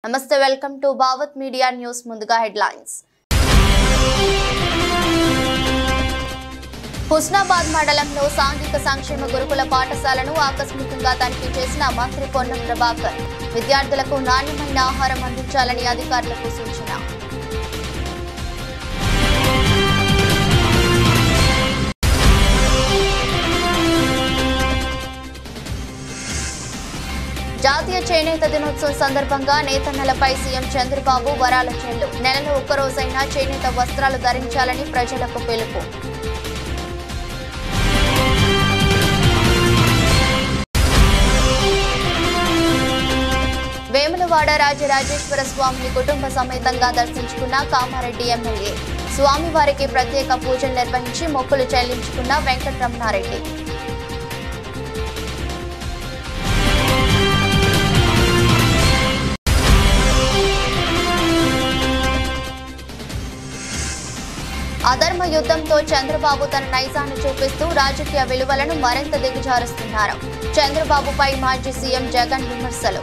నమస్తే, welcome to Bhavat media news. ముందుగా headlines. Husnabad మండలంలో సాంఘిక సంక్షేమ గురుకుల పాఠశాలను ఆకస్మికంగా తనిఖీ చేసిన మంత్రి పొన్నం ప్రభాకర్. విద్యార్థులకు నాణ్యమైన ఆహారం అందించాలని అధికారులకు సూచన. జాతీయ చేనేత దినోత్సవం సందర్భంగా నేతన్నలపై సీఎం చంద్రబాబు వరాల చెల్లు. నెలలో ఒక్కరోజైనా చేనేత వస్త్రాలు ధరించాలని ప్రజలకు పిలుపు. వేములవాడ రాజరాజేశ్వర స్వామిని కుటుంబ సమేతంగా దర్శించుకున్న కామారెడ్డి ఎమ్మెల్యే. స్వామివారికి ప్రత్యేక పూజలు నిర్వహించి మొక్కులు చెల్లించుకున్న వెంకటరమణారెడ్డి. అధర్మ యుద్ధంతో చంద్రబాబు తన నైజాన్ని చూపిస్తూ రాజకీయ విలువలను మరింత దిగజారుస్తున్నారు. చంద్రబాబుపై మాజీ సీఎం జగన్ విమర్శలు.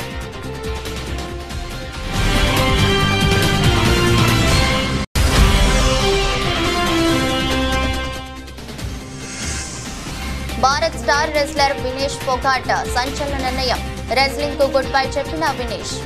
భారత్ స్టార్ రెజ్లర్ వినేష్ ఫోగాట్ సంచలన నిర్ణయం. రెజ్లింగ్ కు గుడ్ బై చెప్పిన వినేష్.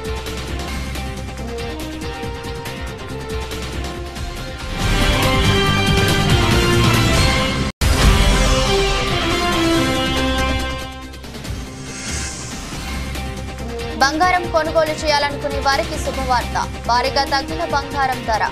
బంగారం కొనుగోలు చేయాలనుకునే వారికి శుభవార్త. భారీగా తగ్గిన బంగారం ధర.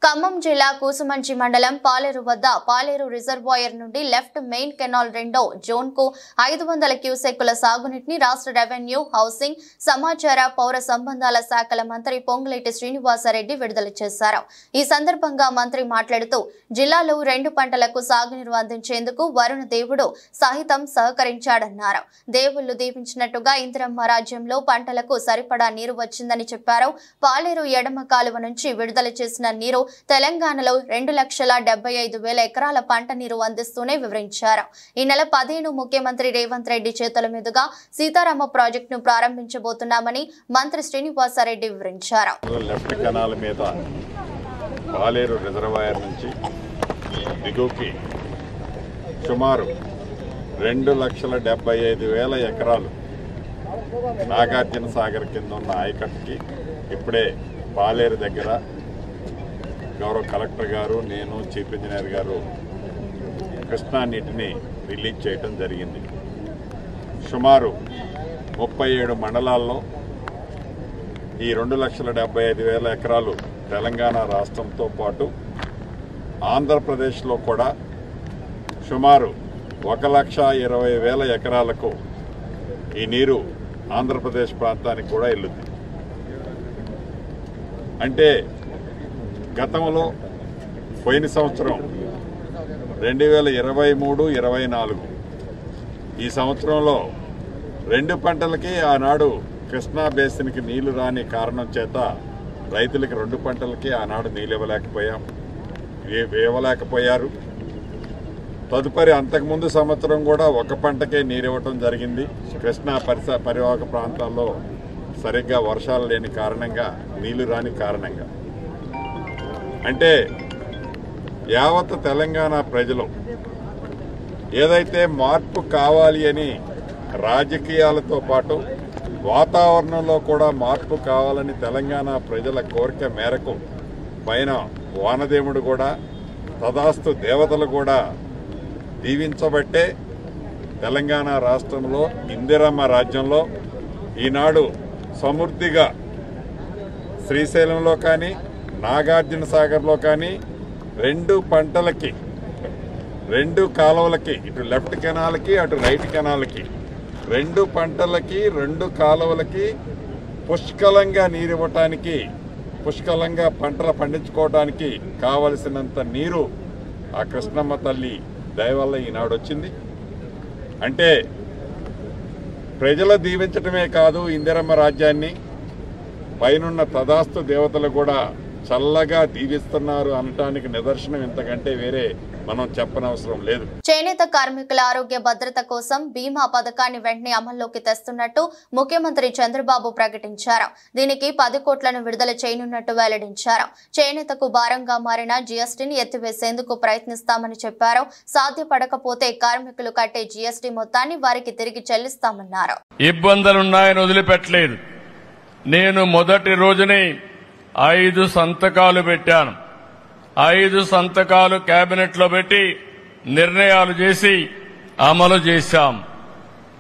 ఖమ్మం జిల్లా కూసుమంచి మండలం పాలేరు వద్ద పాలేరు రిజర్వాయర్ నుండి లెఫ్ట్ మెయిన్ కెనాల్ రెండో జోన్ కు 500 క్యూసెక్కుల సాగునీటిని రాష్ట్ర రెవెన్యూ, హౌసింగ్, సమాచార, పౌర సంబంధాల శాఖల మంత్రి పొంగులేటి శ్రీనివాసరెడ్డి విడుదల చేశారు. ఈ సందర్భంగా మంత్రి మాట్లాడుతూ జిల్లాలో 2 పంటలకు సాగునీరు అందించేందుకు వరుణ దేవుడు సహితం సహకరించాడన్నారు. దేవుళ్లు దీవించినట్టుగా ఇందిరమ్మ రాజ్యంలో పంటలకు సరిపడా నీరు వచ్చిందని చెప్పారు. పాలేరు ఎడమ కాలువ నుంచి విడుదల చేసిన నీరు తెలంగాణలో 2,75,000 ఎకరాల పంట నీరు అందిస్తూనే వివరించారు. ఈ నెల 15 ముఖ్యమంత్రి రేవంత్ రెడ్డి చేతుల మీదుగా సీతారామ ప్రాజెక్టును ప్రారంభించబోతున్నామని మంత్రి శ్రీనివాసరెడ్డి వివరించారు. లెఫ్ట్ కెనాల్ మీద పాలేరు రిజర్వాయర్ నుంచి దిగువకి సుమారు 2,75,000 ఎకరాలు నాగార్జున సాగర్ కింద ఉన్న ఆయకట్టుకి ఇప్పుడే పాలేరు దగ్గర గౌరవ కలెక్టర్ గారు, నేను, చీఫ్ ఇంజనీర్ గారు కృష్ణా నీటిని రిలీజ్ చేయడం జరిగింది. సుమారు 37 మండలాల్లో ఈ 2,75,000 ఎకరాలు తెలంగాణ రాష్ట్రంతో పాటు ఆంధ్రప్రదేశ్లో కూడా సుమారు 1,20,000 ఎకరాలకు ఈ నీరు ఆంధ్రప్రదేశ్ ప్రాంతానికి కూడా వెళ్తుంది. అంటే గతంలో పోయిన సంవత్సరం 2023-24 ఈ సంవత్సరంలో 2 పంటలకి ఆనాడు కృష్ణా బేసిన్కి నీళ్లు రాని కారణం చేత రైతులకి 2 పంటలకి ఆనాడు నీళ్ళు ఇవ్వలేకపోయారు. తదుపరి అంతకుముందు సంవత్సరం కూడా 1 పంటకే నీరు ఇవ్వటం జరిగింది. కృష్ణా పరివాహక ప్రాంతాల్లో సరిగ్గా వర్షాలు లేని కారణంగా, నీళ్లు రాని కారణంగా. అంటే యావత్ తెలంగాణ ప్రజలు ఏదైతే మార్పు కావాలి అని రాజకీయాలతో పాటు వాతావరణంలో కూడా మార్పు కావాలని తెలంగాణ ప్రజల కోరిక మేరకు పైన వానదేవుడు కూడా, తదాస్తు దేవతలు కూడా దీవించబట్టే తెలంగాణ రాష్ట్రంలో ఇందిరమ్మ రాజ్యంలో ఈనాడు సమృద్ధిగా శ్రీశైలంలో కానీ, నాగార్జున సాగర్లో కానీ 2 పంటలకి, 2 కాలువలకి, ఇటు లెఫ్ట్ కెనాల్కి, అటు రైట్ కెనాల్కి 2 పంటలకి, 2 కాలువలకి పుష్కలంగా నీరు ఇవ్వటానికి, పుష్కలంగా పంటలు పండించుకోవడానికి కావలసినంత నీరు ఆ కృష్ణమ్మ తల్లి దయ వల్ల ఈనాడు వచ్చింది. అంటే ప్రజలు దీవించటమే కాదు, ఇందిరమ్మ రాజ్యాన్ని పైనున్న తదాస్తు దేవతలు కూడా చల్లగా దీవిస్తున్నారు అనటానికి నిదర్శనం ఇంతకంటే వేరే మనం చెప్పనవసరం లేదు. చేనేత కార్మికుల ఆరోగ్య భద్రత కోసం బీమా పథకాన్ని వెంటనే అమల్లోకి తెస్తున్నట్టు ముఖ్యమంత్రి చంద్రబాబు ప్రకటించారు. దీనికి 10 కోట్లను విడుదల చేయనున్నట్టు వెల్లడించారు. చేనేతకు భారంగా మారిన జీఎస్టీని ఎత్తివేసేందుకు ప్రయత్నిస్తామని చెప్పారు. సాధ్యపడకపోతే కార్మికులు కట్టే జీఎస్టీ మొత్తాన్ని వారికి తిరిగి చెల్లిస్తామన్నారు. ఇబ్బందులున్నాయని వదిలిపెట్టలేదు. నేను మొదటి రోజునే 5 సంతకాలు పెట్టాను. 5 సంతకాలు కేబినెట్ లో పెట్టి నిర్ణయాలు చేసి అమలు చేశాం.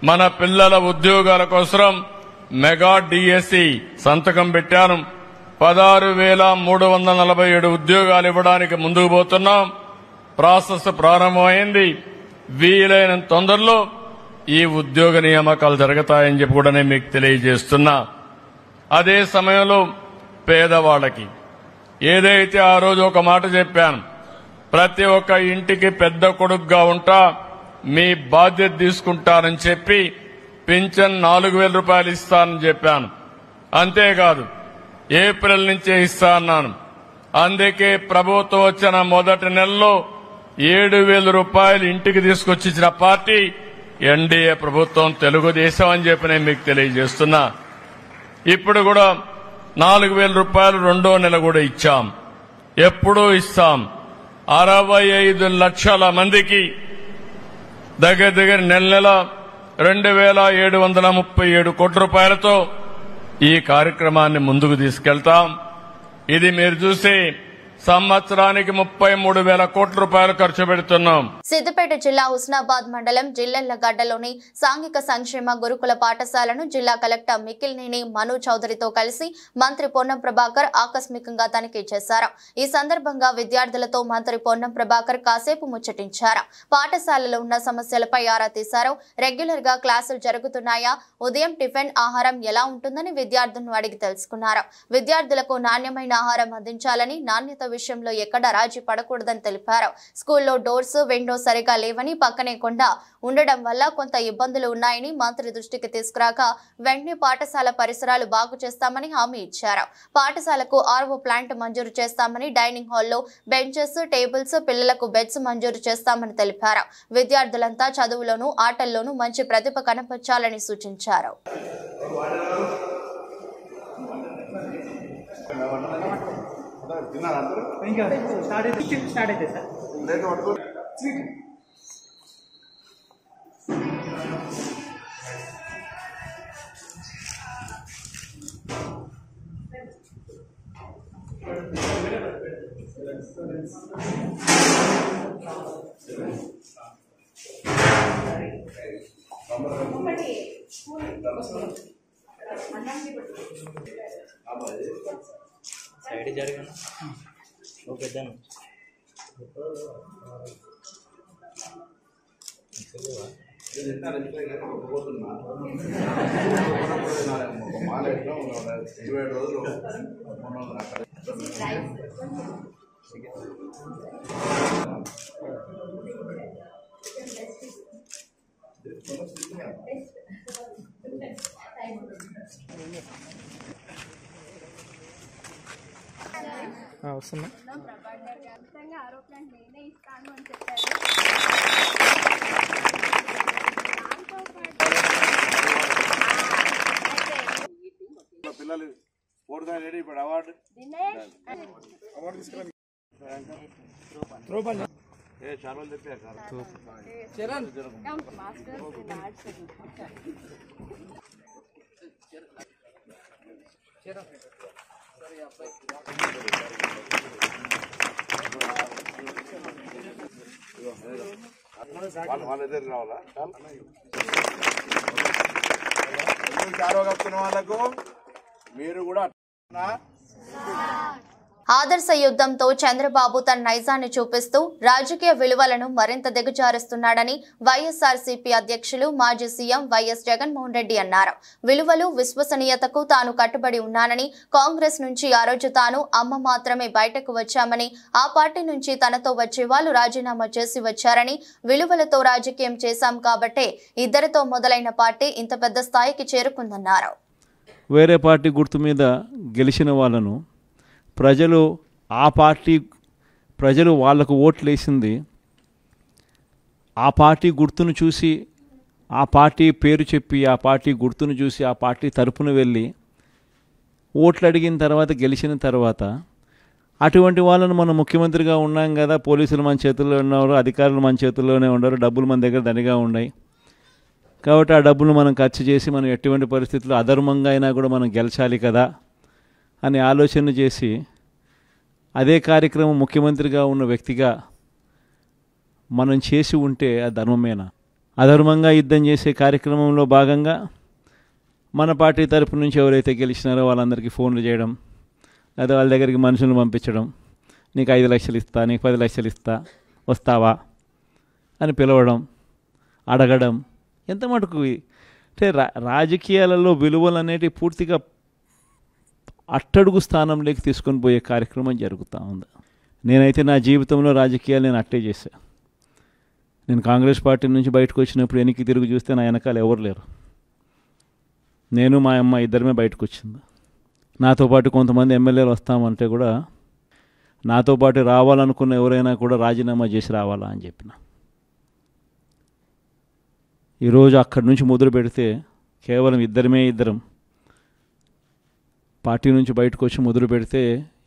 మన పిల్లల ఉద్యోగాల కోసం మెగా డిఎస్సి సంతకం పెట్టాను. 16,347 ఉద్యోగాలు ఇవ్వడానికి ముందుకు పోతున్నాం. ప్రాసెస్ ప్రారంభమైంది. వీలైన తొందరలో ఈ ఉద్యోగ నియామకాలు జరుగుతాయని చెప్పి కూడా నేను మీకు తెలియజేస్తున్నా. అదే సమయంలో పేదవాళ్ళకి ఏదైతే ఆ రోజు ఒక మాట చెప్పాను, ప్రతి ఒక్క ఇంటికి పెద్ద కొడుకుగా ఉంటా, మీ బాధ్యత తీసుకుంటానని చెప్పి పింఛన్ 4,000 రూపాయలు ఇస్తానని చెప్పాను. అంతేకాదు ఏప్రిల్ నుంచే ఇస్తా అన్నాను. అందుకే ప్రభుత్వం వచ్చిన మొదటి నెలలో 7,000 రూపాయలు ఇంటికి తీసుకొచ్చి ఇచ్చిన పార్టీ ఎన్డీఏ ప్రభుత్వం, తెలుగుదేశం అని చెప్పి నేను మీకు తెలియజేస్తున్నా. ఇప్పుడు కూడా 4,000 రూపాయలు రెండో నెల కూడా ఇచ్చాం. ఎప్పుడూ ఇస్తాం. 65 లక్షల మందికి దగ్గర నెల 2,737 కోట్ల రూపాయలతో ఈ కార్యక్రమాన్ని ముందుకు తీసుకెళ్తాం. ఇది మీరు చూసి సంవత్సరానికి 33,000 కోట్ల రూపాయలు ఖర్చు పెడుతున్నాం. సిద్దిపేట జిల్లా హుస్నాబాద్ మండలం జిల్లెళ్లగడ్డలోని సాంఘిక సంక్షేమ గురుకుల పాఠశాలను జిల్లా కలెక్టర్ మిక్కిలినేని మను చౌదరితో కలిసి మంత్రి పొన్నం ప్రభాకర్ ఆకస్మికంగా తనిఖీ చేశారు. ఈ సందర్భంగా విద్యార్థులతో మంత్రి పొన్నం ప్రభాకర్ కాసేపు ముచ్చటించారు. పాఠశాలలో ఉన్న సమస్యలపై ఆరా తీశారు. రెగ్యులర్ గా క్లాసులు జరుగుతున్నాయా, ఉదయం టిఫిన్ ఆహారం ఎలా ఉంటుందని విద్యార్థులను అడిగి తెలుసుకున్నారు. విద్యార్థులకు నాణ్యమైన ఆహారం అందించాలని, నాణ్యత విషయంలో ఎక్కడ రాజీ పడకూడదని తెలిపారు. స్కూల్లో డోర్స్, విండోస్ సరిగా లేవని, పక్కనే కొండ ఉండడం వల్ల కొంత ఇబ్బందులు ఉన్నాయని మంత్రి దృష్టికి తీసుకురాక వెంటనే పాఠశాల పరిసరాలు బాగు చేస్తామని హామీ ఇచ్చారు. పాఠశాలకు ఆర్వో ప్లాంట్ మంజూరు చేస్తామని, డైనింగ్ హాల్లో బెంచెస్, టేబుల్స్, పిల్లలకు బెడ్స్ మంజూరు చేస్తామని తెలిపారు. విద్యార్థులంతా చదువులోనూ ఆటల్లోనూ మంచి ప్రతిభ కనపర్చాలని సూచించారు. ఇంకా స్టార్ట్ అయితే సార్ సైడ్ జరగను ఓకే డన్ వస్తున్నా పిల్లలు ఓడుగా రెడీ ఇప్పుడు అవార్డు చాలా వాళ్ళ ఎదురు రావాలా కప్పుతున్న వాళ్ళకు మీరు కూడా ఆదర్శ యుద్ధంతో చంద్రబాబు తన నైజాన్ని చూపిస్తూ రాజకీయ విలువలను మరింత దిగజారుస్తున్నాడని వైఎస్ఆర్సీపీ అధ్యక్షులు మాజీ సీఎం వైఎస్ జగన్మోహన్ రెడ్డి అన్నారు. విలువలు, విశ్వసనీయతకు తాను కట్టుబడి ఉన్నానని, కాంగ్రెస్ నుంచి ఆ రోజు తాను అమ్మ మాత్రమే బయటకు వచ్చామని, ఆ పార్టీ నుంచి తనతో వచ్చే వాళ్ళు రాజీనామా చేసి వచ్చారని, విలువలతో రాజకీయం చేశాం కాబట్టే ఇద్దరితో మొదలైన పార్టీ ఇంత పెద్ద స్థాయికి చేరుకుందన్నారు. వేరే పార్టీ గుర్తు మీద గెలిచిన వాళ్ళను ప్రజలు వాళ్లకు ఓట్లు వేసింది ఆ పార్టీ గుర్తును చూసి, ఆ పార్టీ పేరు చెప్పి, ఆ పార్టీ గుర్తును చూసి, ఆ పార్టీ తరపున వెళ్ళి ఓట్లు అడిగిన తర్వాత, గెలిచిన తర్వాత అటువంటి వాళ్ళను మనం ముఖ్యమంత్రిగా ఉన్నాం కదా, పోలీసులు మన చేతుల్లో ఉన్నారు, అధికారులు మన చేతుల్లోనే ఉన్నారు, డబ్బులు మన దగ్గర దండిగా ఉన్నాయి కాబట్టి ఆ డబ్బులు మనం ఖర్చు చేసి మనం ఎటువంటి పరిస్థితుల్లో అధర్మంగా అయినా కూడా మనం గెలిచాలి కదా అని ఆలోచన చేసి అదే కార్యక్రమం ముఖ్యమంత్రిగా ఉన్న వ్యక్తిగా మనం చేసి ఉంటే అది ధర్మమేనా? అధర్మంగా యుద్ధం చేసే కార్యక్రమంలో భాగంగా మన పార్టీ తరపు నుంచి ఎవరైతే గెలిచినారో వాళ్ళందరికీ ఫోన్లు చేయడం, లేదా వాళ్ళ దగ్గరికి మనుషులను పంపించడం, నీకు 5 లక్షలు ఇస్తా, నీకు 10 లక్షలు ఇస్తా, వస్తావా అని పిలవడం, అడగడం, ఎంత మటుకు అంటే రాజకీయాలలో విలువలు అనేటివి పూర్తిగా అట్టడుగు స్థానంలోకి తీసుకొని పోయే కార్యక్రమం జరుగుతూ ఉంది. నేనైతే నా జీవితంలో రాజకీయాలు నేను అట్టే చేశాను. నేను కాంగ్రెస్ పార్టీ నుంచి బయటకు వచ్చినప్పుడు వెనక్కి తిరిగి చూస్తే నా వెనకాల ఎవరు లేరు. నేను మా అమ్మ ఇద్దరమే బయటకు వచ్చింది. నాతో పాటు కొంతమంది ఎమ్మెల్యేలు వస్తామంటే కూడా నాతో పాటు రావాలనుకున్న ఎవరైనా కూడా రాజీనామా చేసి రావాలా అని చెప్పిన. ఈరోజు అక్కడి నుంచి మొదలు పెడితే కేవలం ఇద్దరం పార్టీ నుంచి బయటకు వచ్చి మొదలు పెడితే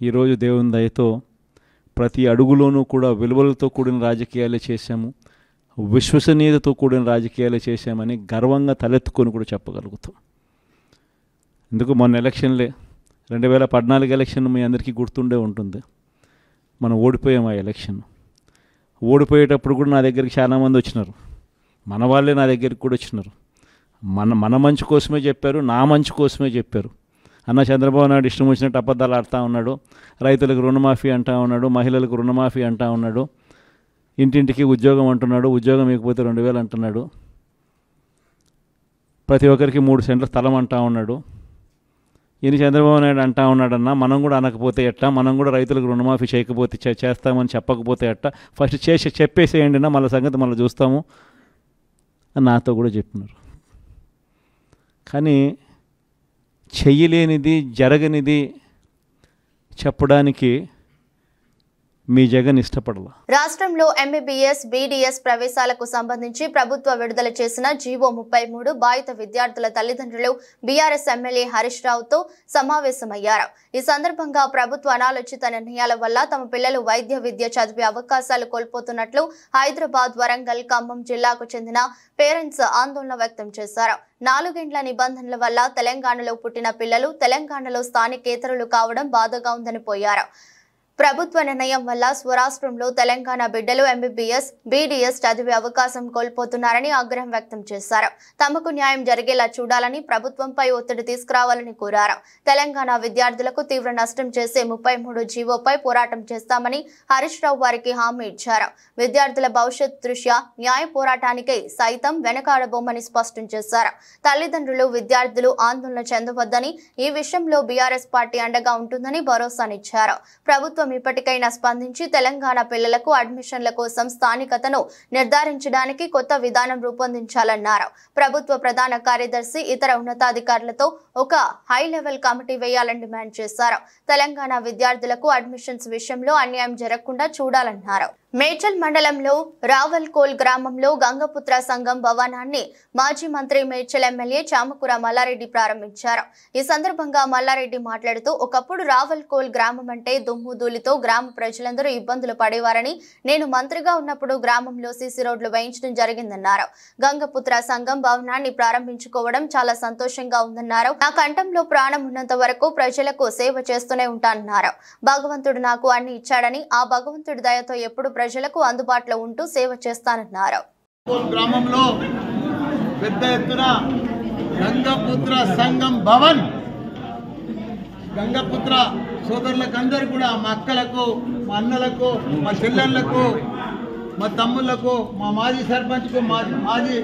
ఈరోజు దేవుని దయతో ప్రతి అడుగులోనూ కూడా విలువలతో కూడిన రాజకీయాలే చేశాము, విశ్వసనీయతతో కూడిన రాజకీయాలే చేశామని గర్వంగా తలెత్తుకొని కూడా చెప్పగలుగుతాం. ఎందుకు మొన్న ఎలక్షన్లే 2014 ఎలక్షన్ మీ అందరికీ గుర్తుండే ఉంటుంది. మనం ఓడిపోయాం ఆ ఎలక్షన్. ఓడిపోయేటప్పుడు కూడా నా దగ్గరికి చాలామంది వచ్చినారు, మన వాళ్ళే నా దగ్గరికి కూడా వచ్చినారు. మన మంచి కోసమే చెప్పారు, నా మంచి కోసమే చెప్పారు. అన్న చంద్రబాబు నాయుడు ఇష్టం వచ్చినట్టు అబద్ధాలు ఆడుతూ ఉన్నాడు, రైతులకు రుణమాఫీ అంటూ ఉన్నాడు, మహిళలకు రుణమాఫీ అంటూ ఉన్నాడు, ఇంటింటికి ఉద్యోగం అంటున్నాడు, ఉద్యోగం ఇకపోతే 2000 అంటున్నాడు, ప్రతి ఒక్కరికి 3 సెంట్ల స్థలం అంటూ ఉన్నాడు. ఈయన చంద్రబాబు నాయుడు అంటూ ఉన్నాడన్నా, మనం కూడా అనకపోతే ఎట్టా, మనం కూడా రైతులకు రుణమాఫీ చేయకపోతే చేస్తామని చెప్పకపోతే ఎట్టా, ఫస్ట్ చెప్పేసేయండి నా, మళ్ళీ సంగతి మళ్ళీ చూస్తాము అని నాతో కూడా చెప్పినారు. కానీ చెయ్యలేనిది, జరగనిది చెప్పడానికి మీ జగన్ ఇష్టపడలా. రాష్ట్రంలో ఎంబీబీఎస్, బీడీఎస్ ప్రవేశాలకు సంబంధించి ప్రభుత్వ విడుదల చేసిన జీవో 33 బాధిత విద్యార్థుల తల్లిదండ్రులు బీఆర్ఎస్ ఎమ్మెల్యే హరీష్ రావుతో సమావేశమయ్యారు. ఈ సందర్భంగా ప్రభుత్వ అనాలోచిత నిర్ణయాల వల్ల తమ పిల్లలు వైద్య విద్య చదివే అవకాశాలు కోల్పోతున్నట్లు హైదరాబాద్, వరంగల్, ఖమ్మం జిల్లాకు చెందిన పేరెంట్స్ ఆందోళన వ్యక్తం చేశారు. 4 ఏండ్ల నిబంధనల వల్ల తెలంగాణలో పుట్టిన పిల్లలు తెలంగాణలో స్థానికేతరులు కావడం బాధగా ఉందని పోయారు. ప్రభుత్వ నిర్ణయం వల్ల స్వరాష్ట్రంలో తెలంగాణ బిడ్డలు ఎంబీబీఎస్, బీడీఎస్ చదివే అవకాశం కోల్పోతున్నారని ఆగ్రహం వ్యక్తం చేశారు. తమకు న్యాయం జరిగేలా చూడాలని, ప్రభుత్వంపై ఒత్తిడి తీసుకురావాలని కోరారు. తెలంగాణ విద్యార్థులకు తీవ్ర నష్టం చేసే 33 జీవోపై పోరాటం చేస్తామని హరీష్ రావు వారికి హామీ ఇచ్చారు. విద్యార్థుల భవిష్యత్ దృష్ట్యా న్యాయ పోరాటానికై సైతం వెనకాడబోమని స్పష్టం చేశారు. తల్లిదండ్రులు, విద్యార్థులు ఆందోళన చెందవద్దని, ఈ విషయంలో బీఆర్ఎస్ పార్టీ అండగా ఉంటుందని భరోసానిచ్చారు. ప్రభుత్వం ఇప్పటికైనా స్పందించి తెలంగాణ పిల్లలకు అడ్మిషన్ల కోసం స్థానికతను నిర్ధారించడానికి కొత్త విధానం రూపొందించాలన్నారు. ప్రభుత్వ ప్రధాన కార్యదర్శి ఇతర ఉన్నతాధికారులతో ఒక హై లెవెల్ కమిటీ వేయాలని డిమాండ్ చేశారు. తెలంగాణ విద్యార్థులకు అడ్మిషన్స్ విషయంలో అన్యాయం జరగకుండా చూడాలన్నారు. మేడ్చల్ మండలంలో రావల్కోల్ గ్రామంలో గంగపుత్ర సంఘం భవనాన్ని మాజీ మంత్రి మేడ్చల్ ఎమ్మెల్యే చామకూర మల్లారెడ్డి ప్రారంభించారు. ఈ సందర్భంగా మల్లారెడ్డి మాట్లాడుతూ, ఒకప్పుడు రావల్కోల్ గ్రామం అంటే దుమ్ము ధూళితో గ్రామ ప్రజలందరూ ఇబ్బందులు పడేవారని, నేను మంత్రిగా ఉన్నప్పుడు గ్రామంలో సీసీ రోడ్లు వేయించడం జరిగిందన్నారు. గంగపుత్ర సంఘం భవనాన్ని ప్రారంభించుకోవడం చాలా సంతోషంగా ఉందన్నారు. నా కంఠంలో ప్రాణం ఉన్నంత వరకు ప్రజలకు సేవ చేస్తూనే ఉంటానన్నారు. భగవంతుడు నాకు అన్ని ఇచ్చాడని, ఆ భగవంతుడి దయతో ఎప్పుడు ప్రజలకు అందుబాటులో ఉంటూ సేవ చేస్తానన్నారు. గ్రామంలో పెద్ద ఎత్తున గంగపుత్ర సంఘం భవన్, గంగపుత్ర సోదరులకు అందరూ కూడా, మా అక్కలకు, మా అన్నలకు, మా చెల్లెళ్లకు, మా తమ్ముళ్లకు, మా మాజీ సర్పంచ్కు, మాజీ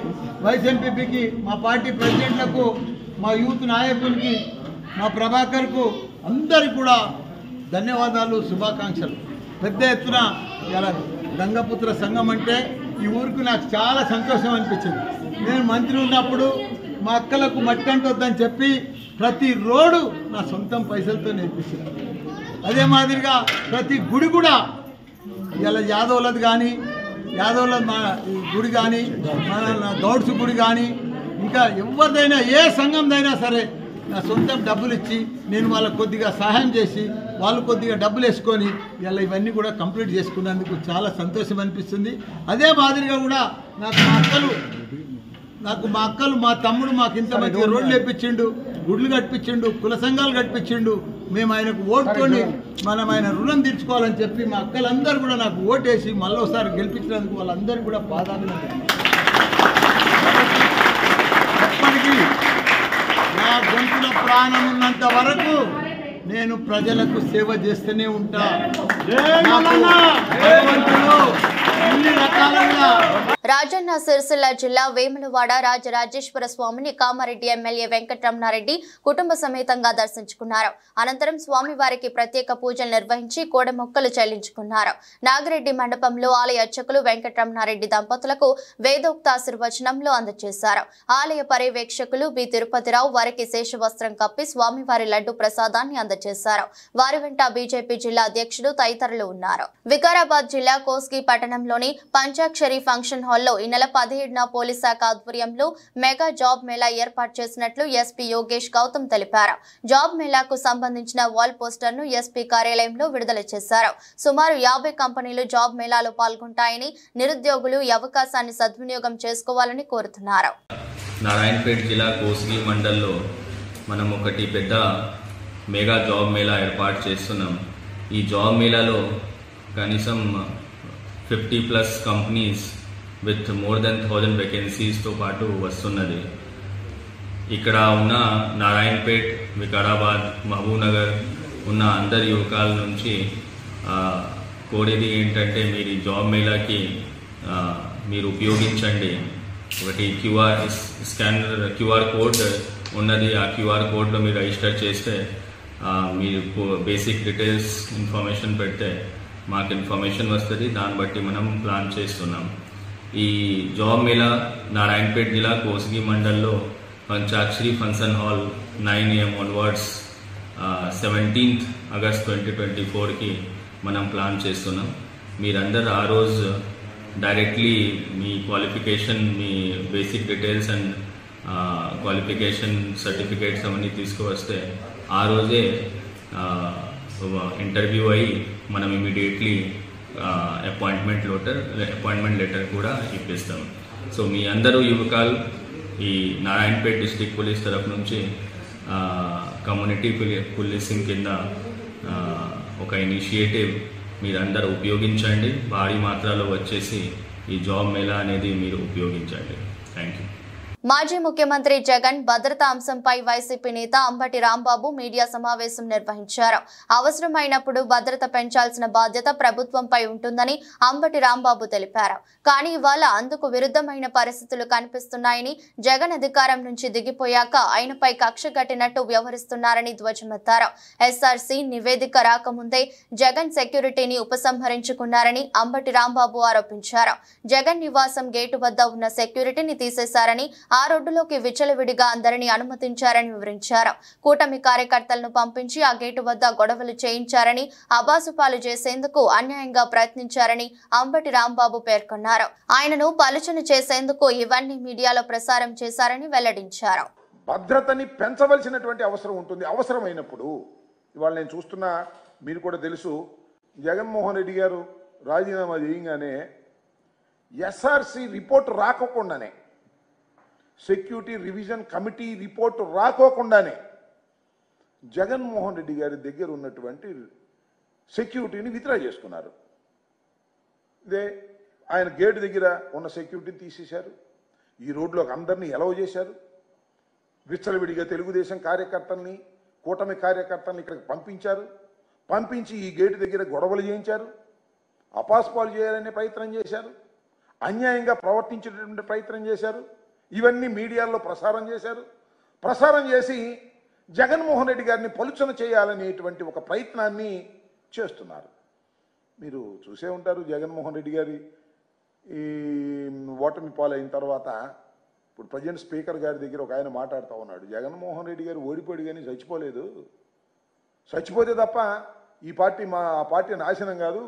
వైస్ ఎంపీపీకి, మా పార్టీ ప్రెసిడెంట్లకు, మా యూత్ నాయకునికి, మా ప్రభాకర్కు అందరికీ కూడా ధన్యవాదాలు, శుభాకాంక్షలు. పెద్ద ఎత్తున ఇలా గంగపుత్ర సంఘం అంటే ఈ ఊరికి నాకు చాలా సంతోషం అనిపించింది. నేను మంత్రి ఉన్నప్పుడు మా అక్కలకు మట్టి అంటొద్దని చెప్పి ప్రతి రోడ్డు నా సొంతం పైసలతో నేర్పించాను. అదే మాదిరిగా ప్రతి గుడి కూడా ఇలా యాదవులది కానీ యాదవుల గుడి కానీ మన గౌడ్స్ గుడి కానీ ఇంకా ఎవరిదైనా ఏ సంఘందైనా సరే నా సొంతం డబ్బులు ఇచ్చి నేను వాళ్ళకు కొద్దిగా సహాయం చేసి వాళ్ళు కొద్దిగా డబ్బులు వేసుకొని ఇలా ఇవన్నీ కూడా కంప్లీట్ చేసుకున్నందుకు చాలా సంతోషం అనిపిస్తుంది. అదే మాదిరిగా కూడా మా అక్కలు మా తమ్ముడు మాకు ఇంత మంచి రోడ్లు వేపించిండు, గుడ్లు కట్టించిండు, కుల సంఘాలు కట్టించిండు. మేము ఆయనకు ఓటుకొని మనం ఆయన రుణం తీర్చుకోవాలని చెప్పి మా అక్కలందరూ కూడా నాకు ఓటేసి మళ్ళీసారి గెలిపించినందుకు వాళ్ళందరూ కూడా పాదాభినందనలు. ఎప్పటికీ నా గొంతుల ప్రాణం ఉన్నంత వరకు నేను ప్రజలకు సేవ చేస్తూనే ఉంటా. అన్ని రకాలుగా రాజన్న సిరిసిల్ల జిల్లా వేములవాడ రాజరాజేశ్వర స్వామిని కామారెడ్డి ఎమ్మెల్యే వెంకటరమణారెడ్డి కుటుంబ సమేతంగా దర్శించుకున్నారు. అనంతరం స్వామివారికి ప్రత్యేక పూజలు నిర్వహించి కోడ మొక్కలు చెల్లించుకున్నారు. నాగిరెడ్డి మండపంలో ఆలయ అర్చకులు వెంకటరమణారెడ్డి దంపతులకు వేదోక్తాశీర్వచనంలో అందజేశారు. ఆలయ పర్యవేక్షకులు బి తిరుపతిరావు వారికి శేషవస్త్రం కప్పి స్వామివారి లడ్డు ప్రసాదాన్ని అందజేశారు. వారి వెంట బీజేపీ జిల్లా అధ్యక్షుడు తదితరులు ఉన్నారు. వికారాబాద్ జిల్లా కోస్గి పట్టణంలోని పంచాక్షరి ఫంక్షన్ హాల్లో ఈ నెల 17న పోలీస్ శాఖ ఆధ్వర్యంలో మెగా జాబ్ మేళా ఏర్పాటు చేసినట్లు ఎస్పీ యోగేష్ గౌతమ్ తెలిపారు. జాబ్ మేళాకు సంబంధించిన వాల్ పోస్టర్ ను ఎస్పీ కార్యాలయంలో విడుదల చేశారు. సుమారు 50 కంపెనీలు జాబ్ మేళాలో పాల్గొంటాయని, నిరుద్యోగులు ఈ అవకాశాన్ని సద్వినియోగం చేసుకోవాలని కోరుతున్నారు. నారాయణపేట జిల్లా కోస్గి మండల్లో మనం ఒకటి పెద్ద మెగా జాబ్ మేళా ఏర్పాటు చేస్తున్నాం. ఈ జాబ్ మేళాలో కనీసం 50+ కంపెనీస్ విత్ మోర్ దెన్ 1000 వేకెన్సీస్తో పాటు వస్తున్నది. ఇక్కడ ఉన్న నారాయణపేట్, వికారాబాద్, మహబూబ్నగర్ ఉన్న అందరి యువకాల నుంచి కోరేది ఏంటంటే మీరు ఈ జాబ్ మేళాకి మీరు ఉపయోగించండి. ఒకటి క్యూఆర్ కోడ్ ఉన్నది. ఆ క్యూఆర్ కోడ్లో మీరు రిజిస్టర్ చేస్తే మీరు బేసిక్ డీటెయిల్స్ ఇన్ఫర్మేషన్ పెడితే మాకు ఇన్ఫర్మేషన్ వస్తుంది. దాన్ని బట్టి మనం ప్లాన్ చేస్తున్నాం. ఈ జాబ్ మేళా నారాయణపేట జిల్లా కోస్గి మండల్లో Panchakshari function hall 9 AM onwards 17th August 2024కి మనం ప్లాన్ చేస్తున్నాం. మీరందరూ ఆ రోజు డైరెక్ట్లీ మీ క్వాలిఫికేషన్, మీ basic details and qualification certificates అవన్నీ తీసుకువస్తే ఆ రోజే ఇంటర్వ్యూ అయ్యి మనం ఇమీడియట్లీ అపాయింట్మెంట్ లెటర్ కూడా ఇప్పిస్తాం. సో మీ అందరూ యువకాలు ఈ నారాయణపేట డిస్ట్రిక్ట్ పోలీస్ తరఫు నుంచి కమ్యూనిటీ పోలీసింగ్ కింద ఒక ఇనిషియేటివ్ మీరందరూ ఉపయోగించండి. భారీ మాత్రలో వచ్చేసి ఈ జాబ్ మేళా అనేది మీరు ఉపయోగించండి. Thank you. మాజీ ముఖ్యమంత్రి జగన్ భద్రతా అంశంపై వైసీపీ నేత అంబటి రాంబాబు మీడియా సమావేశం నిర్వహించారు. అవసరమైనప్పుడు భద్రత పెంచాల్సిన బాధ్యత ప్రభుత్వంపై ఉంటుందని అంబటి రాంబాబు తెలిపారు. కానీ ఇవాళ అందుకు విరుద్ధమైన పరిస్థితులు కనిపిస్తున్నాయని, జగన్ అధికారం నుంచి దిగిపోయాక ఆయనపై కక్ష కట్టినట్టు వ్యవహరిస్తున్నారని ధ్వజమెత్తారు. ఎస్ఆర్సీ నివేదిక రాకముందే జగన్ సెక్యూరిటీని ఉపసంహరించుకున్నారని అంబటి రాంబాబు ఆరోపించారు. జగన్ నివాసం గేటు వద్ద ఉన్న సెక్యూరిటీని తీసేశారని, ఆ రోడ్డులోకి విచ్చలవిడిగా అందరినీ అనుమతించారని వివరించారు. కూటమి కార్యకర్తలను పంపించి ఆ గేటు వద్ద గొడవలు చేయించారని, అబాసుపాలు చేసేందుకు అన్యాయంగా ప్రయత్నించారని అంబటి రాంబాబు పేర్కొన్నారు. ఆయనను పలుచన చేసేందుకు ఇవన్నీ మీడియాలో ప్రసారం చేశారని వెల్లడించారు. భద్రతని పెంచవలసినటువంటి అవసరం ఉంటుంది. అవసరమైనప్పుడు ఇవాళ నేను చూస్తున్నా, మీరు కూడా తెలుసు, జగన్మోహన్ రెడ్డి గారు రాజీనామా చేయగానే ఎస్ఆర్సీ రిపోర్ట్ రాకోకుండానే, సెక్యూరిటీ రివిజన్ కమిటీ రిపోర్ట్ రాకోకుండానే జగన్మోహన్ రెడ్డి గారి దగ్గర ఉన్నటువంటి సెక్యూరిటీని విత్డ్రా చేసుకున్నారు. ఇదే ఆయన గేటు దగ్గర ఉన్న సెక్యూరిటీని తీసేశారు. ఈ రోడ్లోకి అందరినీ ఎలవ్ చేశారు. విచ్చలవిడిగా తెలుగుదేశం కార్యకర్తల్ని, కూటమి కార్యకర్తల్ని ఇక్కడికి పంపించారు. పంపించి ఈ గేటు దగ్గర గొడవలు చేయించారు. అపాస్పాలు చేయాలనే ప్రయత్నం చేశారు. అన్యాయంగా ప్రవర్తించేటటువంటి ప్రయత్నం చేశారు. ఇవన్నీ మీడియాలో ప్రసారం చేశారు. ప్రసారం చేసి జగన్మోహన్ రెడ్డి గారిని పలుచన చేయాలనేటువంటి ఒక ప్రయత్నాన్ని చేస్తున్నారు. మీరు చూసే ఉంటారు, జగన్మోహన్ రెడ్డి గారి ఈ ఓటమి పాలైన తర్వాత ఇప్పుడు ప్రజెంట్ స్పీకర్ గారి దగ్గర ఒక ఆయన మాట్లాడుతూ ఉన్నాడు, జగన్మోహన్ రెడ్డి గారు ఓడిపోయాడు కానీ చచ్చిపోలేదు, చచ్చిపోతే తప్ప ఈ పార్టీ ఆ పార్టీ నాశనం కాదు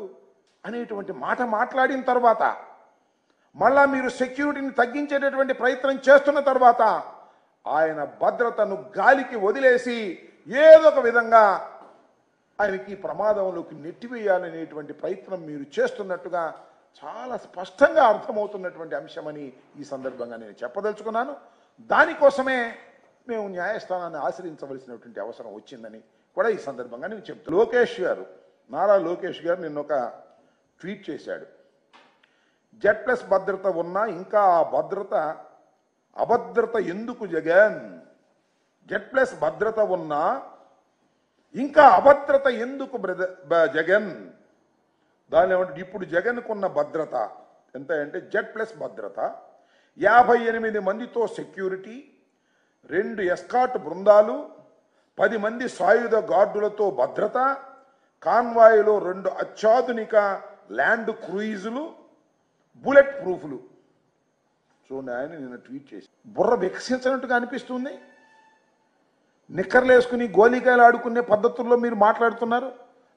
అనేటువంటి మాట మాట్లాడిన తర్వాత మళ్ళా మీరు సెక్యూరిటీని తగ్గించేటటువంటి ప్రయత్నం చేస్తున్న తర్వాత ఆయన భద్రతను గాలికి వదిలేసి ఏదో ఒక విధంగా ఆయనకి ప్రమాదంలోకి నెట్టివేయాలనేటువంటి ప్రయత్నం మీరు చేస్తున్నట్టుగా చాలా స్పష్టంగా అర్థమవుతున్నటువంటి అంశమని ఈ సందర్భంగా నేను చెప్పదలుచుకున్నాను. దానికోసమే మేము న్యాయస్థానాన్ని ఆశ్రయించవలసినటువంటి అవసరం వచ్చిందని కూడా ఈ సందర్భంగా నేను చెప్తాను. లోకేష్ గారు, నారా లోకేష్ గారు నిన్న ఒక ట్వీట్ చేశాడు. Z+ భద్రత ఉన్నా ఇంకా ఆ అభద్రత ఎందుకు జగన్? Z+ భద్రత ఉన్నా ఇంకా అభద్రత ఎందుకు జగన్? దాని ఏమంటే ఇప్పుడు జగన్కున్న భద్రత ఎంత అంటే Z+ భద్రత 58 మందితో సెక్యూరిటీ, 2 ఎస్కాట్ బృందాలు, 10 మంది సాయుధ గార్డులతో భద్రత, కాన్వాయ్లో 2 అత్యాధునిక ల్యాండ్ క్రూయిజులు, బుల్లెట్ ప్రూఫ్లు. చూడండి, ఆయన నిన్న ట్వీట్ చేసి బుర్ర వికసించినట్టుగా అనిపిస్తుంది. నిక్కర్లేసుకుని గోలీకాయలు ఆడుకునే పద్ధతుల్లో మీరు మాట్లాడుతున్నారు.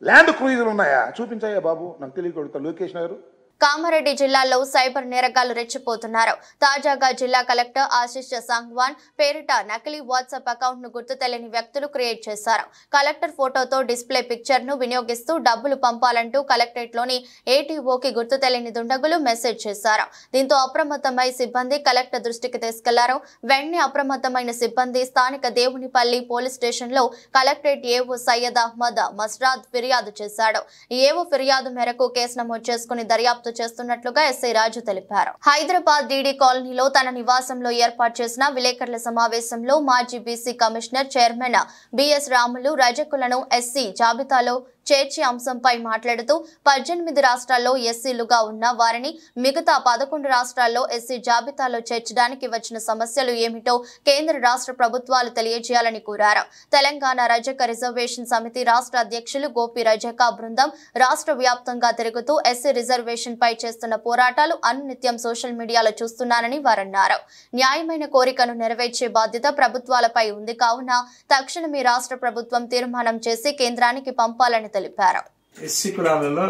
ల్యాండ్ క్రూయిజులు ఉన్నాయా? చూపించాయా బాబు, నాకు తెలియకడుగుతా లోకేష్ గారు. కామారెడ్డి జిల్లాలో సైబర్ నేరగాళ్లు రెచ్చిపోతున్నారు. తాజాగా జిల్లా కలెక్టర్ ఆశిష్ సంగ్వాన్ పేరిట నకిలీ వాట్సాప్ అకౌంట్ ను గుర్తు తెలియని వ్యక్తులు క్రియేట్ చేశారు. కలెక్టర్ ఫోటోతో డిస్ప్లే పిక్చర్ ను వినియోగిస్తూ డబ్బులు పంపాలంటూ కలెక్టరేట్ లోని ఏటీఓకి గుర్తు తెలియని దుండగులు మెసేజ్ చేశారు. దీంతో అప్రమత్తమై సిబ్బంది కలెక్టర్ దృష్టికి తీసుకెళ్లారు. వెంటనే అప్రమత్తమైన సిబ్బంది స్థానిక దేవునిపల్లి పోలీస్ స్టేషన్ లో కలెక్టరేట్ ఏఓ సయ్యద్ అహ్మద్ మస్రాద్ ఫిర్యాదు చేశాడు. ఏఓ ఫిర్యాదు మేరకు కేసు నమోదు చేసుకుని దర్యాప్తు చేస్తున్నట్లుగా ఎస్ఐ రాజు తెలిపారు. హైదరాబాద్ డీడీ కాలనీలో తన నివాసంలో ఏర్పాటు చేసిన విలేకరుల సమావేశంలో మాజీ BC commissioner chairman BS Ramulu రజకులను ఎస్సీ జాబితాలో చేర్చి అంశంపై మాట్లాడుతూ 18 రాష్ట్రాల్లో ఎస్సీలుగా ఉన్న వారిని మిగతా 11 రాష్ట్రాల్లో ఎస్సీ జాబితాలో చేర్చడానికి వచ్చిన సమస్యలు ఏమిటో కేంద్ర రాష్ట్ర ప్రభుత్వాలు తెలియజేయాలని కోరారు. తెలంగాణ రజక రిజర్వేషన్ సమితి రాష్ట్ర అధ్యక్షులు గోపి రజక బృందం రాష్ట్ర వ్యాప్తంగా తిరుగుతూ ఎస్సీ రిజర్వేషన్ పై చేస్తున్న పోరాటాలు అనునిత్యం సోషల్ మీడియాలో చూస్తున్నారని వారన్నారు. న్యాయమైన కోరికను నెరవేర్చే బాధ్యత ప్రభుత్వాలపై ఉంది కావున తక్షణమే రాష్ట్ర ప్రభుత్వం తీర్మానం చేసి కేంద్రానికి పంపాలని తెలిపారు. ఎస్సీ కులాలలో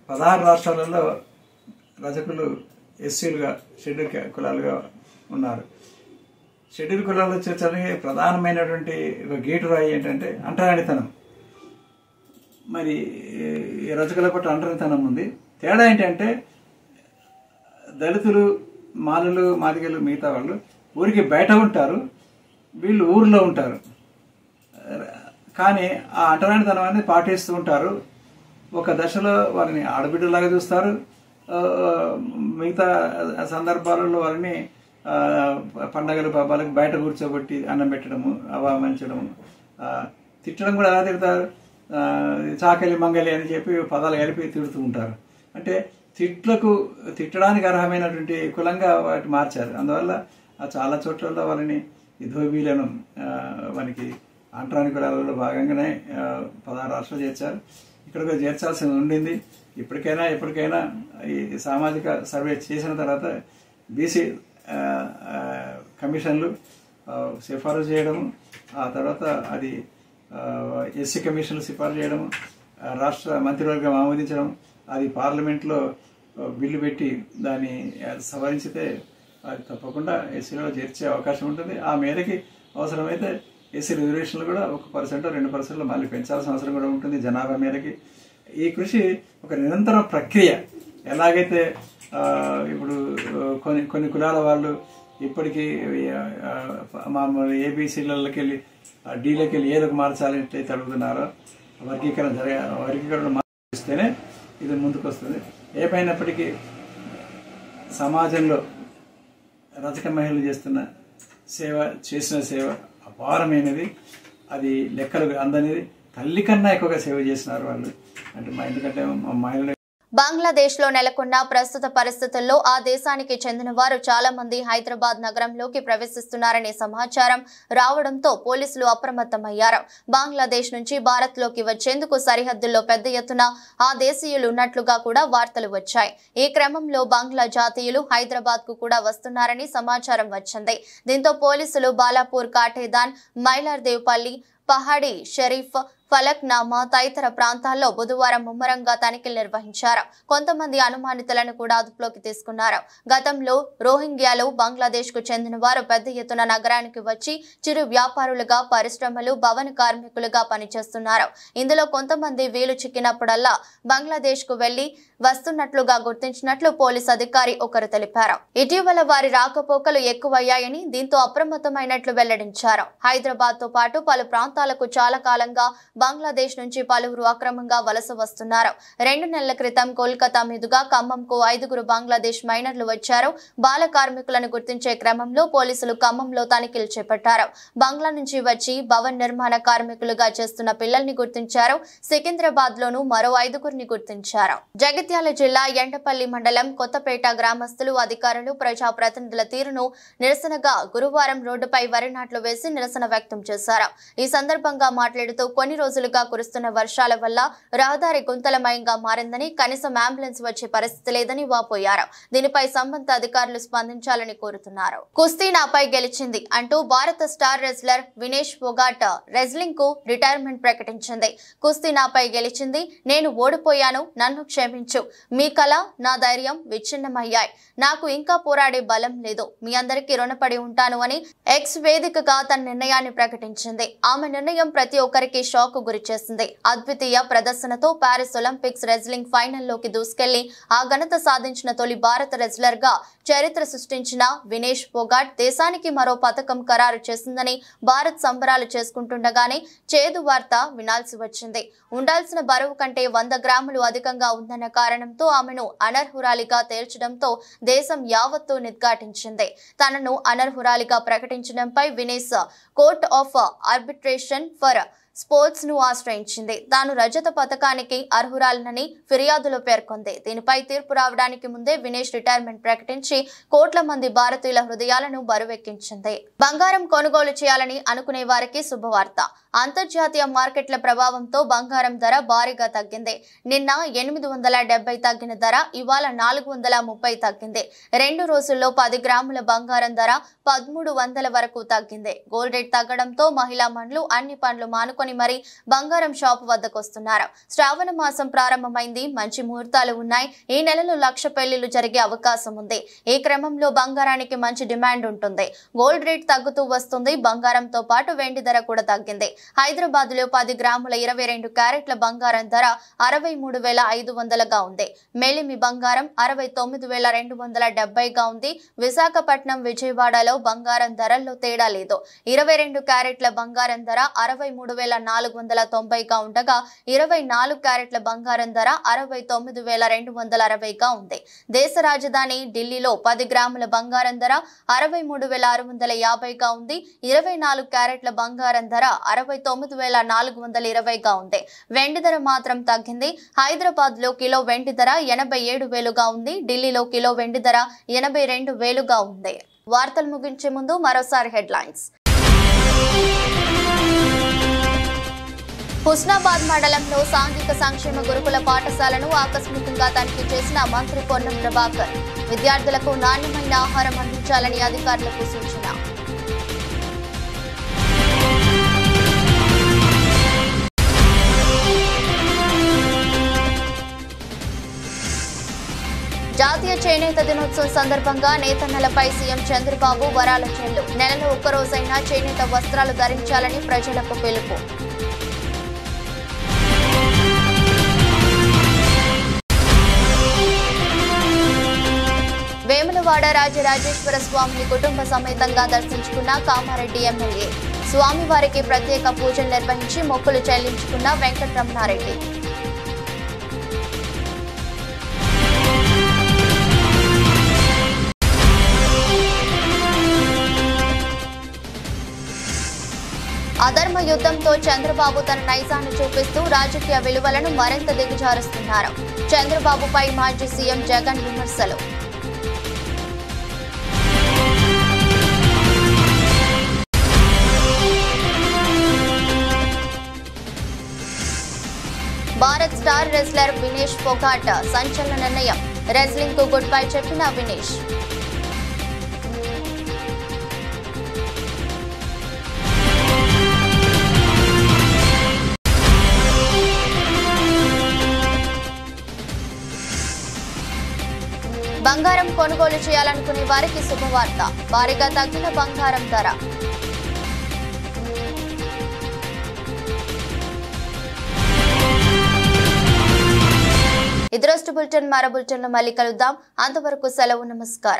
16 రాష్ట్రాలలో రజకులు ఎస్సీలుగా షెడ్యూల్ కులాలుగా ఉన్నారు. షెడ్యూల్ కులాల్లో చేర్చడానికి ప్రధానమైనటువంటి గేటు రాయి ఏంటంటే అంటరానితనం. మరి ఈ రజకుల పట్ల అంటరానితనం ఉంది. తేడా ఏంటంటే దళితులు, మాలలు, మాదిగలు మిగతా వాళ్ళు ఊరికి బయట ఉంటారు, వీళ్ళు ఊర్లో ఉంటారు. కానీ ఆ అంటరానితనం అనేది పాటిస్తూ ఉంటారు. ఒక దశలో వారిని ఆడబిడ్డలాగా చూస్తారు, మిగతా సందర్భాలలో వారిని పండగలు పబ్బాలకు బయట కూర్చోబెట్టి అన్నం పెట్టడము, అవమానించడము, తిట్టడం కూడా ఎలా తిడతారు, చాకలి మంగలి అని చెప్పి పదాలు కలిపి తిడుతూ ఉంటారు. అంటే తిట్టడానికి అర్హమైనటువంటి కులంగా వాటి మార్చారు. అందువల్ల చాలా చోట్ల వాళ్ళని ధోబీలను మనకి అంటరాని కులాలలో భాగంగానే 16 రాష్ట్రాలు చేర్చారు. ఇక్కడ చేర్చాల్సి ఉండింది. ఎప్పటికైనా ఈ సామాజిక సర్వే చేసిన తర్వాత బీసీ కమిషన్లు సిఫారసు చేయడము, ఆ తర్వాత అది ఎస్సీ కమిషన్లు సిఫారసు చేయడము, రాష్ట్ర మంత్రివర్గం ఆమోదించడం, అది పార్లమెంట్లో బిల్లు పెట్టి దాన్ని సవరించితే అది తప్పకుండా ఎస్సీలో చేర్చే అవకాశం ఉంటుంది. ఆ మేరకి అవసరమైతే ఎస్సీ రిజర్వేషన్లు కూడా 1% 2% మళ్ళీ పెంచాల్సిన అవసరం కూడా ఉంటుంది జనాభా మేరకి. ఈ కృషి ఒక నిరంతర ప్రక్రియ. ఎలాగైతే ఇప్పుడు కొన్ని కులాల వాళ్ళు ఇప్పటికీ మామూలు ఏబీసీలకి వెళ్ళి డీలోకి వెళ్ళి ఏదో మార్చాలని అడుగుతున్నారో వర్గీకరణ మార్చిస్తేనే ఇది ముందుకు వస్తుంది. ఏమైనప్పటికీ సమాజంలో రజక మహిళలు చేసిన సేవ అపారమైనది. అది లెక్కలు అందనిది. తల్లి కన్నా ఎక్కువగా సేవ చేసినారు వాళ్ళు. అంటే మా ఇంటికంటే మా మహిళలు బంగ్లాదేశ్లో నెలకొన్న ప్రస్తుత పరిస్థితుల్లో ఆ దేశానికి చెందిన వారు చాలా మంది హైదరాబాద్ నగరంలోకి ప్రవేశిస్తున్నారనే సమాచారం రావడంతో పోలీసులు అప్రమత్తమయ్యారు. బంగ్లాదేశ్ నుంచి భారత్లోకి వచ్చేందుకు సరిహద్దుల్లో పెద్ద ఎత్తున ఆ దేశీయులు ఉన్నట్లుగా కూడా వార్తలు వచ్చాయి. ఈ క్రమంలో బంగ్లా జాతీయులు హైదరాబాద్ కు కూడా వస్తున్నారని సమాచారం వచ్చింది. దీంతో పోలీసులు బాలాపూర్, కాటేదాన్, మైలార్దేవ్పల్లి, పహాడి షరీఫ్, ఫలక్నామా తదితర ప్రాంతాల్లో బుధవారం ముమ్మరంగా తనిఖీలు నిర్వహించారు. కొంతమంది అనుమానితులను కూడా అదుపులోకి తీసుకున్నారు. గతంలో రోహింగ్యాలు బంగ్లాదేశ్ కు చెందిన వారు పెద్ద ఎత్తున నగరానికి వచ్చి చిరు వ్యాపారులుగా, పరిశ్రమలు, భవన కార్మికులుగా పనిచేస్తున్నారు. ఇందులో కొంతమంది వీలు చిక్కినప్పుడల్లా బంగ్లాదేశ్ కు వెళ్లి వస్తున్నట్లుగా గుర్తించినట్లు పోలీస్ అధికారి ఒకరు తెలిపారు. ఇటీవల వారి రాకపోకలు ఎక్కువయ్యాయని, దీంతో అప్రమత్తమైనట్లు వెల్లడించారు. హైదరాబాద్ తో పాటు పలు ప్రాంతాలకు చాలా కాలంగా బంగ్లాదేశ్ నుంచి పలువురు అక్రమంగా వలస వస్తున్నారు. 2 నెలల క్రితం కోల్కతా మీదుగా ఖమ్మంకు 5 బంగ్లాదేశ్ మైనర్లు వచ్చారు. బాల కార్మికులను గుర్తించే క్రమంలో పోలీసులు ఖమ్మంలో తనిఖీలు చేపట్టారు. బంగ్లా నుంచి వచ్చి భవన నిర్మాణ కార్మికులుగా చేస్తున్న పిల్లల్ని గుర్తించారు. సికింద్రాబాద్ లోనూ మరో 5 గుర్తించారు. జగిత్యాల జిల్లా ఎండపల్లి మండలం కొత్తపేట గ్రామస్తులు, అధికారులు, ప్రజాప్రతినిధుల తీరును నిరసనగా గురువారం రోడ్డుపై వరి నాట్లు వేసి నిరసన వ్యక్తం చేశారు. ఈ సందర్భంగా మాట్లాడుతూ కొన్ని రోజులుగా కురుస్తున్న వర్షాల వల్ల రహదారి గుంతలమయంగా మారిందని, కనీసం అంబులెన్స్ వచ్చే పరిస్థితి లేదని వాపోయారు. దీనిపై సంబంధిత అధికారులు స్పందించాలని కోరుతున్నారు. కుస్తీ నాపై గెలిచింది అంటూ భారత star wrestler Vinesh Phogat wrestling కు రిటైర్మెంట్ ప్రకటించింది. కుస్తీ నాపై గెలిచింది, నేను ఓడిపోయాను, నన్ను క్షమించు, మీ కళ, నా ధైర్యం విచ్ఛిన్నమయ్యాయి, నాకు ఇంకా పోరాడే బలం లేదు, మీ అందరికీ రుణపడి ఉంటాను అని ఎక్స్ వేదికగా తన నిర్ణయాన్ని ప్రకటించింది. ఆమె నిర్ణయం ప్రతి ఒక్కరికి షాక్ గురి చేసింది. అద్వితీయ ప్రదర్శనతో పారిస్ ఒలింపిక్స్ రెజ్లింగ్ ఫైనల్లోకి దూసుకెళ్లి ఆ ఘనత సాధించిన తొలి భారత రెజ్లర్ గా చరిత్ర సృష్టించిన వినేష్ ఫోగాట్ దేశానికి మరో పతకం ఖరారు చేసిందని భారత్ సంబరాలు చేసుకుంటుండగానే చేదు వార్త వినాల్సి వచ్చింది. ఉండాల్సిన బరువు కంటే 100 గ్రాములు అధికంగా ఉందన్న కారణంతో ఆమెను అనర్హురాలిగా తేల్చడంతో దేశం యావత్తు నిర్ఘాటించింది. తనను అనర్హురాలిగా ప్రకటించడంపై Vinesh court of arbitration for sports ను ఆశ్రయించింది. తాను రజత పథకానికి అర్హురాలనని ఫిర్యాదులో పేర్కొంది. దీనిపై తీర్పు రావడానికి ముందే వినేష్ రిటైర్మెంట్ ప్రకటించి కోట్ల మంది భారతీయుల హృదయాలను బరువెక్కించింది. బంగారం కొనుగోలు చేయాలని అనుకునే వారికి శుభవార్త. అంతర్జాతీయ మార్కెట్ల ప్రభావంతో బంగారం ధర భారీగా తగ్గింది. నిన్న 870 తగ్గిన ధర ఇవాళ 430 తగ్గింది. 2 రోజుల్లో 10 గ్రాముల బంగారం ధర 1300 వరకు తగ్గింది. గోల్డ్ రేట్ తగ్గడంతో మహిళా మండలు అన్ని పనులు మానుకొని మరి బంగారం షాపు వద్దకు వస్తున్నారు. శ్రావణ మాసం ప్రారంభమైంది, మంచి ముహూర్తాలు ఉన్నాయి. ఈ నెలలో 1,00,000 పెళ్లిళ్లు జరిగే అవకాశం ఉంది. ఈ క్రమంలో బంగారానికి మంచి డిమాండ్ ఉంటుంది. గోల్డ్ రేట్ తగ్గుతూ వస్తుంది. బంగారంతో పాటు వెండి ధర కూడా తగ్గింది. హైదరాబాద్ లో 10 గ్రాముల 22 క్యారెట్ల బంగారం ధర 63,500గా ఉంది. మేలిమి బంగారం 69,270గా ఉంది. విశాఖపట్నం, విజయవాడలో బంగారం ధరల్లో తేడా లేదు. 22 క్యారెట్ల బంగారం ధర 63,490గా ఉండగా 24 క్యారెట్ల బంగారం ధర 69,260గా ఉంది. దేశ రాజధాని ఢిల్లీలో 10 గ్రాముల బంగారం ధర 63,650గా ఉంది. 24 క్యారెట్ల బంగారం ధర 69,420గా ఉంది. వెండి ధర మాత్రం తగ్గింది. హైదరాబాద్ లో కిలో వెండి ధర 87,000గా ఉంది. ఢిల్లీలో కిలో వెండి ధర 82,000గా ఉంది. వార్తలు ముగించే ముందు మరోసారి హెడ్లైన్స్. హుస్నాబాద్ మండలంలో సాంఘిక సంక్షేమ గురుకుల పాఠశాలను ఆకస్మికంగా తనిఖీ చేసిన మంత్రి పొన్నం ప్రభాకర్. విద్యార్థులకు నాణ్యమైన ఆహారం అందించాలని అధికారులకు సూచన. జాతీయ చేనేత దినోత్సవం సందర్భంగా నేతన్నలపై సీఎం చంద్రబాబు వరాల చెల్లు. నెలలో ఒక్కరోజైనా చేనేత వస్త్రాలు ధరించాలని ప్రజలకు పిలుపు. వేములవాడ రాజరాజేశ్వర స్వామిని కుటుంబ సమేతంగా దర్శించుకున్న కామారెడ్డి ఎమ్మెల్యే. స్వామివారికి ప్రత్యేక పూజలు నిర్వహించి మొక్కులు చెల్లించుకున్న వెంకటరమణారెడ్డి. అధర్మ యుద్ధంతో చంద్రబాబు తన నైజాన్ని చూపిస్తూ రాజకీయ విలువలను మరింత దిగజారుస్తున్నారు. చంద్రబాబుపై మాజీ సీఎం జగన్ విమర్శలు. భారత్ స్టార్ రెజ్లర్ వినేష్ ఫోగాట్ సంచలన నిర్ణయం. రెజ్లింగ్ కు గుడ్ బై చెప్పిన వినేష్. బంగారం కొనుగోలు చేయాలనుకునే వారికి శుభవార్త. భారీగా తగ్గిన బంగారం ధర. ఇది రోజు బులెటిన్. మరో బులెటిన్లో మళ్ళీ కలుద్దాం. అంతవరకు సెలవు. నమస్కారం.